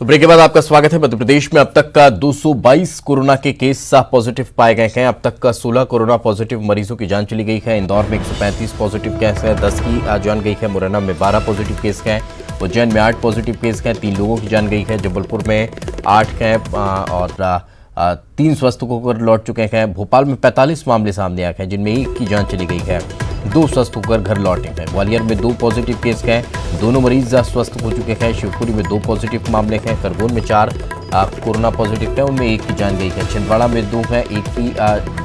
तो ब्रेक के बाद आपका स्वागत है। मध्य प्रदेश में अब तक का 222 कोरोना के केस पॉजिटिव पाए गए हैं। अब तक का 16 कोरोना पॉजिटिव मरीजों की जान चली गई है। इंदौर में 135 पॉजिटिव केस है, 10 की जान गई है। मुरैना में 12 पॉजिटिव केस हैं। उज्जैन में 8 पॉजिटिव केस हैं, 3 लोगों की जान गई है। जबलपुर में 8 हैं और 3 स्वस्थ होकर लौट चुके हैं। भोपाल में 45 मामले सामने आए हैं, जिनमें 1 की जान चली गई है, 2 स्वस्थ होकर घर लौटे हैं। ग्वालियर में 2 पॉजिटिव केस हैं, दोनों मरीज स्वस्थ हो चुके हैं। शिवपुरी में 2 पॉजिटिव मामले हैं। खरगोन में 4 कोरोना पॉजिटिव है, उनमें 1 की जान गई है। छिंदवाड़ा में 2 हैं, 1 की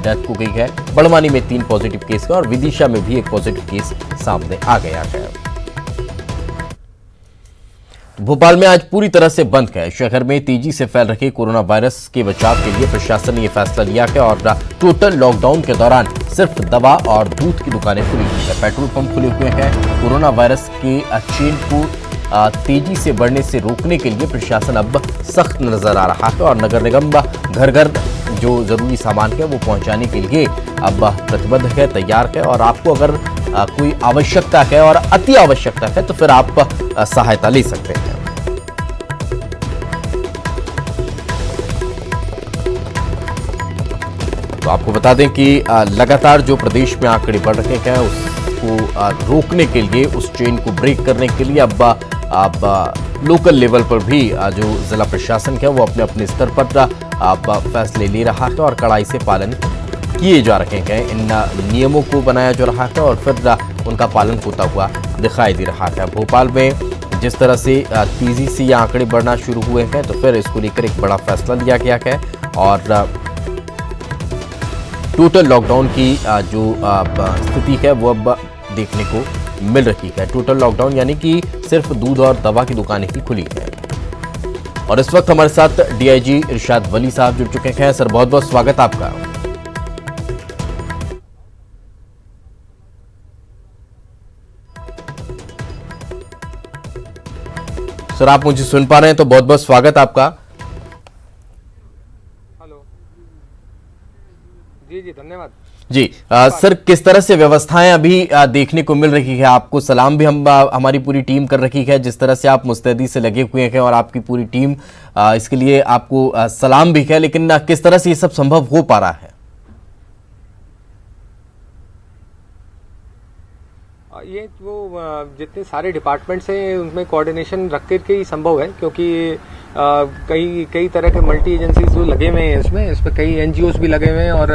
डेथ हो गई है। बड़वानी में 3 पॉजिटिव केस है और विदिशा में भी 1 पॉजिटिव केस सामने आ गया है। भोपाल में आज पूरी तरह से बंद है। शहर में तेजी से फैल रहे कोरोना वायरस के बचाव के लिए प्रशासन ने यह फैसला लिया है और टोटल लॉकडाउन के दौरान सिर्फ दवा और दूध की दुकानें खुली हुई है। पेट्रोल पंप खुले हुए हैं। कोरोना वायरस के चेन को तेजी से बढ़ने से रोकने के लिए प्रशासन अब सख्त नजर आ रहा है और नगर निगम घर घर जो जरूरी सामान है वो पहुंचाने के लिए अब प्रतिबद्ध है, तैयार है। और आपको अगर कोई आवश्यकता है और अति आवश्यकता है तो फिर आप सहायता ले सकते हैं। तो आपको बता दें कि लगातार जो प्रदेश में आंकड़े बढ़ रहे हैं उसको रोकने के लिए, उस चेन को ब्रेक करने के लिए अब लोकल लेवल पर भी जो जिला प्रशासन है वो अपने अपने स्तर पर फैसले ले रहा है और कड़ाई से पालन किए जा रहे हैं। इन नियमों को बनाया जा रहा है और फिर उनका पालन होता हुआ दिखाई दे रहा है। भोपाल में जिस तरह से तेजी से ये आंकड़े बढ़ना शुरू हुए हैं तो फिर इसको लेकर एक बड़ा फैसला लिया गया है और टोटल लॉकडाउन की जो स्थिति है वो अब देखने को मिल रही है। टोटल लॉकडाउन यानी कि सिर्फ दूध और दवा की दुकानें ही खुली हैं। और इस वक्त हमारे साथ डीआईजी इरशाद वली साहब जुड़ चुके हैं। सर, बहुत बहुत स्वागत आपका। सर, आप मुझे सुन पा रहे हैं तो बहुत बहुत स्वागत आपका। हेलो जी धन्यवाद जी। सर, किस तरह से व्यवस्थाएं अभी देखने को मिल रही है? आपको सलाम भी हमारी पूरी टीम कर रखी है, जिस तरह से आप मुस्तैदी से लगे हुए हैं और आपकी पूरी टीम इसके लिए आपको सलाम भी है। लेकिन किस तरह से ये सब संभव हो पा रहा है? ये वो जितने सारे डिपार्टमेंट्स हैं उनमें कोऑर्डिनेशन रख करके ही संभव है, क्योंकि कई तरह के मल्टी एजेंसीज जो लगे हुए हैं इसमें कई एनजीओज भी लगे हुए हैं और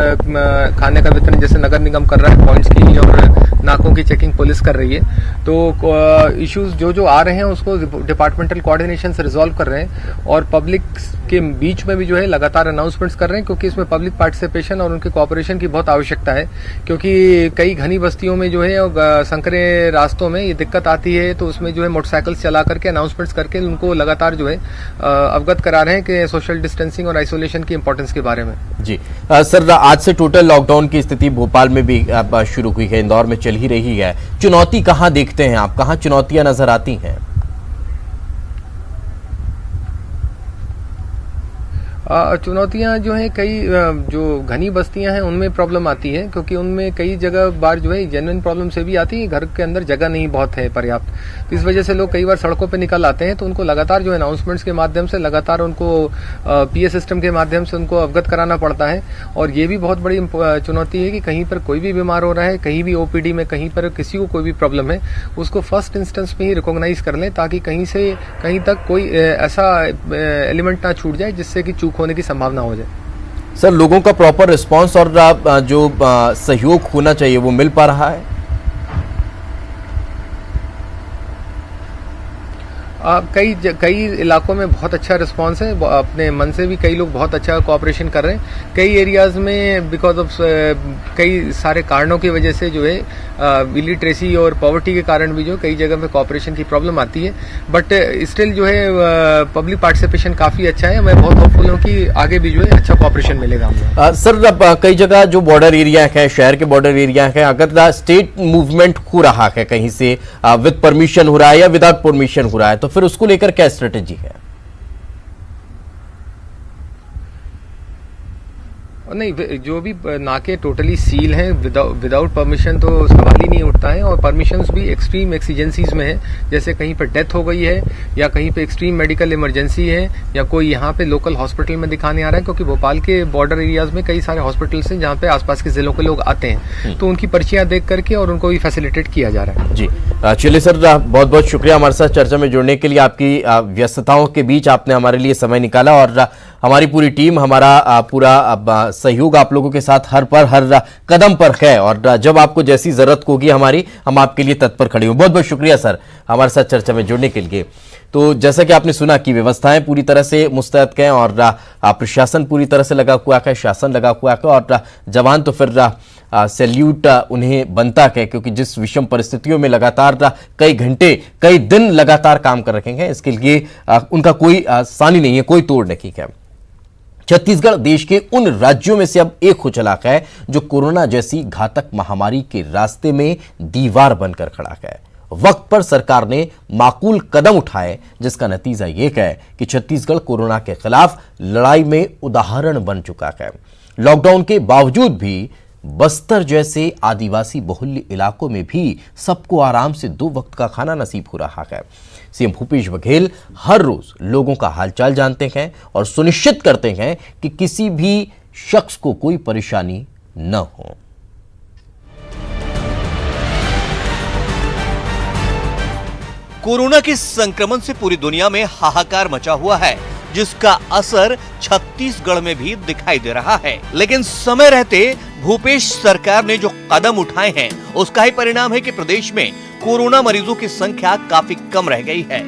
खाने का वितरण जैसे नगर निगम कर रहा है, पॉइंट्स की और नाकों की चेकिंग पुलिस कर रही है। तो इश्यूज जो आ रहे हैं उसको डिपार्टमेंटल कोऑर्डिनेशन से रिजॉल्व कर रहे हैं और पब्लिक के बीच में भी जो है लगातार अनाउंसमेंट्स कर रहे हैं, क्योंकि इसमें पब्लिक पार्टिसिपेशन और उनके कोऑपरेशन की बहुत आवश्यकता है। क्योंकि कई घनी बस्तियों में जो है संकरे रास्तों में ये दिक्कत आती है, तो उसमें जो है मोटरसाइकिल चला करके अनाउंसमेंट्स करके उनको लगातार जो है अवगत करा रहे हैं कि सोशल डिस्टेंसिंग और आइसोलेशन की इंपॉर्टेंस के बारे में। जी सर, आज से टोटल लॉकडाउन की स्थिति भोपाल में भी शुरू हुई है, इंदौर में चल ही रही है। चुनौती कहां देखते हैं आप, कहां चुनौतियां नजर आती हैं? चुनौतियां जो है कई जो घनी बस्तियां हैं उनमें प्रॉब्लम आती है, क्योंकि उनमें कई जगह बार जो है जेन्युइन प्रॉब्लम से भी आती है, घर के अंदर जगह नहीं बहुत है पर्याप्त। तो इस वजह से लोग कई बार सड़कों पे निकल आते हैं, तो उनको लगातार जो अनाउंसमेंट्स के माध्यम से लगातार उनको पीए सिस्टम के माध्यम से उनको अवगत कराना पड़ता है। और ये भी बहुत बड़ी चुनौती है कि कहीं पर कोई भी बीमार हो रहा है, कहीं भी ओपीडी में कहीं पर किसी को कोई भी प्रॉब्लम है, उसको फर्स्ट इंस्टेंस में ही रिकॉग्नाइज कर लें, ताकि कहीं से कहीं तक कोई ऐसा एलिमेंट ना छूट जाए जिससे कि चूक होने की संभावना हो जाए। सर, लोगों का प्रॉपर रिस्पांस और जो सहयोग होना चाहिए वो मिल पा रहा है? कई इलाकों में बहुत अच्छा रिस्पांस है, अपने मन से भी कई लोग बहुत अच्छा कोऑपरेशन कर रहे हैं। कई एरियाज में बिकॉज ऑफ कई सारे कारणों की वजह से जो है इलिटरेसी और पॉवर्टी के कारण भी जो कई जगह में कोऑपरेशन की प्रॉब्लम आती है, बट स्टिल जो है पब्लिक पार्टिसिपेशन काफी अच्छा है। मैं बहुत होपफुल हूँ कि आगे भी जो है अच्छा कोऑपरेशन मिलेगा हमको। सर, अब कई जगह जो बॉर्डर एरिया है, शहर के बॉर्डर एरिया है, अगर स्टेट मूवमेंट हो रहा है कहीं से विद परमिशन हो रहा है या विदाउट परमिशन हो रहा है, तो फिर उसको लेकर क्या स्ट्रेटेजी है? नहीं, जो भी नाके टोटली सील हैं विदाउट परमिशन तो सवाल ही नहीं उठता है। और परमिशंस भी एक्सट्रीम एक्सीजेंसीज में है, जैसे कहीं पर डेथ हो गई है या कहीं पे एक्सट्रीम मेडिकल इमरजेंसी है या कोई यहाँ पे लोकल हॉस्पिटल में दिखाने आ रहा है, क्योंकि भोपाल के बॉर्डर एरियाज में कई सारे हॉस्पिटल्स हैं जहाँ पे आसपास के जिलों के लोग आते हैं, तो उनकी पर्चियां देख करके और उनको भी फैसिलिटेट किया जा रहा है। जी चलिए सर, बहुत बहुत शुक्रिया हमारे साथ चर्चा में जुड़ने के लिए। आपकी व्यस्तताओं के बीच आपने हमारे लिए समय निकाला और हमारी पूरी टीम, हमारा पूरा सहयोग आप लोगों के साथ हर कदम पर है और जब आपको जैसी जरूरत होगी हमारी, हम आपके लिए तत्पर खड़े हों। बहुत बहुत शुक्रिया सर हमारे साथ चर्चा में जुड़ने के लिए। तो जैसा कि आपने सुना कि व्यवस्थाएं पूरी तरह से मुस्तैद हैं और प्रशासन पूरी तरह से लगा हुआ है, शासन लगा हुआ है और जवान तो फिर सैल्यूट उन्हें बनता है, क्योंकि जिस विषम परिस्थितियों में लगातार कई घंटे कई दिन लगातार काम कर रखे हैं, इसके लिए उनका कोई सानी नहीं है, कोई तोड़ नहीं है। छत्तीसगढ़ देश के उन राज्यों में से अब एक हो चला है जो कोरोना जैसी घातक महामारी के रास्ते में दीवार बनकर खड़ा है। वक्त पर सरकार ने माकूल कदम उठाए, जिसका नतीजा यह है कि छत्तीसगढ़ कोरोना के खिलाफ लड़ाई में उदाहरण बन चुका है। लॉकडाउन के बावजूद भी बस्तर जैसे आदिवासी बहुल्य इलाकों में भी सबको आराम से 2 वक्त का खाना नसीब हो रहा है। सीएम भूपेश बघेल हर रोज लोगों का हालचाल जानते हैं और सुनिश्चित करते हैं कि किसी भी शख्स को कोई परेशानी न हो। कोरोना के संक्रमण से पूरी दुनिया में हाहाकार मचा हुआ है, जिसका असर छत्तीसगढ़ में भी दिखाई दे रहा है। लेकिन समय रहते भूपेश सरकार ने जो कदम उठाए हैं, उसका ही परिणाम है कि प्रदेश में कोरोना मरीजों की संख्या काफी कम रह गई है।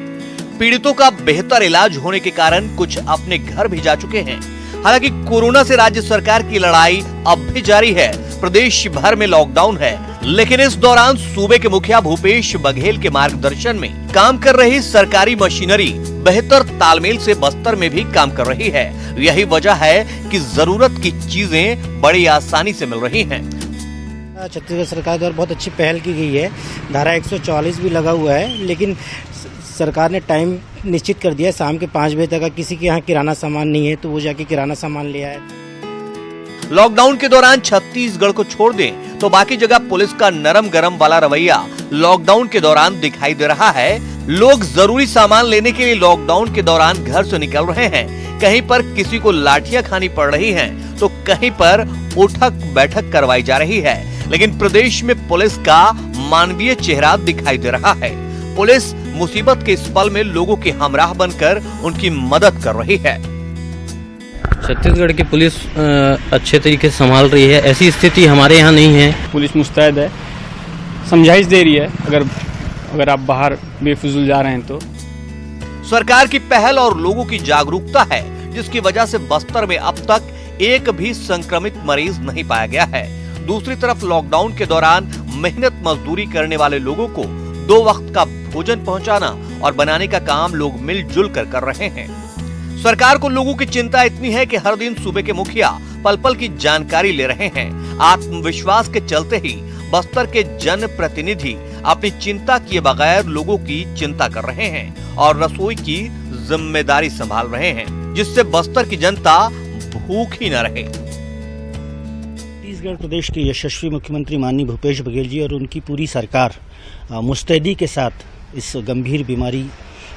पीड़ितों का बेहतर इलाज होने के कारण कुछ अपने घर भी जा चुके हैं। हालांकि कोरोना से राज्य सरकार की लड़ाई अब भी जारी है। प्रदेश भर में लॉकडाउन है, लेकिन इस दौरान सूबे के मुखिया भूपेश बघेल के मार्गदर्शन में काम कर रही सरकारी मशीनरी बेहतर तालमेल से बस्तर में भी काम कर रही है। यही वजह है कि जरूरत की चीजें बड़ी आसानी से मिल रही हैं। छत्तीसगढ़ सरकार द्वारा बहुत अच्छी पहल की गई है। धारा 144 भी लगा हुआ है, लेकिन सरकार ने टाइम निश्चित कर दिया है, शाम के 5 बजे तक किसी के यहाँ किराना सामान नहीं है तो वो जाके किराना सामान ले आए। लॉकडाउन के दौरान छत्तीसगढ़ को छोड़ दें तो बाकी जगह पुलिस का नरम गरम वाला रवैया लॉकडाउन के दौरान दिखाई दे रहा है। लोग जरूरी सामान लेने के लिए लॉकडाउन के दौरान घर से निकल रहे हैं। कहीं पर किसी को लाठियां खानी पड़ रही हैं, तो कहीं पर उठक बैठक करवाई जा रही है। लेकिन प्रदेश में पुलिस का मानवीय चेहरा दिखाई दे रहा है। पुलिस मुसीबत के इस पल में लोगों के हमराह बनकर उनकी मदद कर रही है। छत्तीसगढ़ की पुलिस अच्छे तरीके से संभाल रही है, ऐसी स्थिति हमारे यहाँ नहीं है। पुलिस मुस्तैद है, समझाइश दे रही है अगर आप बाहर बेफिजूल जा रहे हैं तो। सरकार की पहल और लोगों की जागरूकता है, जिसकी वजह से बस्तर में अब तक एक भी संक्रमित मरीज नहीं पाया गया है। दूसरी तरफ लॉकडाउन के दौरान मेहनत मजदूरी करने वाले लोगों को 2 वक्त का भोजन पहुंचाना और बनाने का काम लोग मिलजुल कर रहे हैं। सरकार को लोगों की चिंता इतनी है कि हर दिन सूबे के मुखिया पल पल की जानकारी ले रहे हैं। आत्मविश्वास के चलते ही बस्तर के जन प्रतिनिधि अपनी चिंता किए बगैर लोगों की चिंता कर रहे हैं और रसोई की जिम्मेदारी संभाल रहे हैं, जिससे बस्तर की जनता भूखी न रहे। छत्तीसगढ़ प्रदेश के यशस्वी मुख्यमंत्री माननीय भूपेश बघेल जी और उनकी पूरी सरकार मुस्तैदी के साथ इस गंभीर बीमारी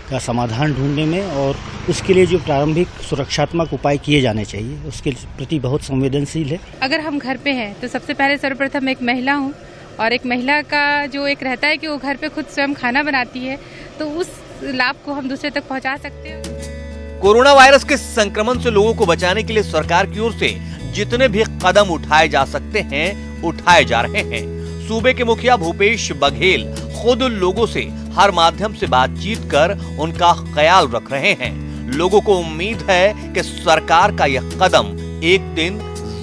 का समाधान ढूंढने में और उसके लिए जो प्रारंभिक सुरक्षात्मक उपाय किए जाने चाहिए उसके प्रति बहुत संवेदनशील है। अगर हम घर पे हैं तो सबसे पहले सर्वप्रथम एक महिला हूँ और एक महिला का जो एक रहता है कि वो घर पे खुद स्वयं खाना बनाती है, तो उस लाभ को हम दूसरे तक पहुँचा सकते हैं। कोरोना वायरस के संक्रमण से लोगों को बचाने के लिए सरकार की ओर से जितने भी कदम उठाए जा सकते हैं उठाए जा रहे हैं। सूबे के मुखिया भूपेश बघेल खुद लोगों से हर माध्यम से बातचीत कर उनका ख्याल रख रहे हैं। लोगों को उम्मीद है कि सरकार का यह कदम एक दिन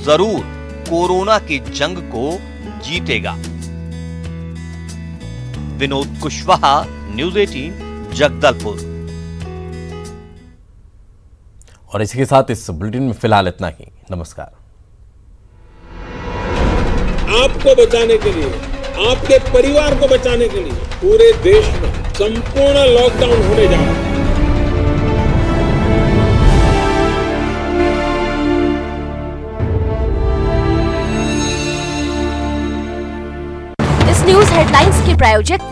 जरूर कोरोना की जंग को जीतेगा। विनोद कुशवाहा, न्यूज़ 18, जगदलपुर। और इसी के साथ इस बुलेटिन में फिलहाल इतना ही। नमस्कार। आपको बचाने के लिए, आपके परिवार को बचाने के लिए पूरे देश में संपूर्ण लॉकडाउन होने जा रहा है। इस न्यूज हेडलाइंस के प्रायोजक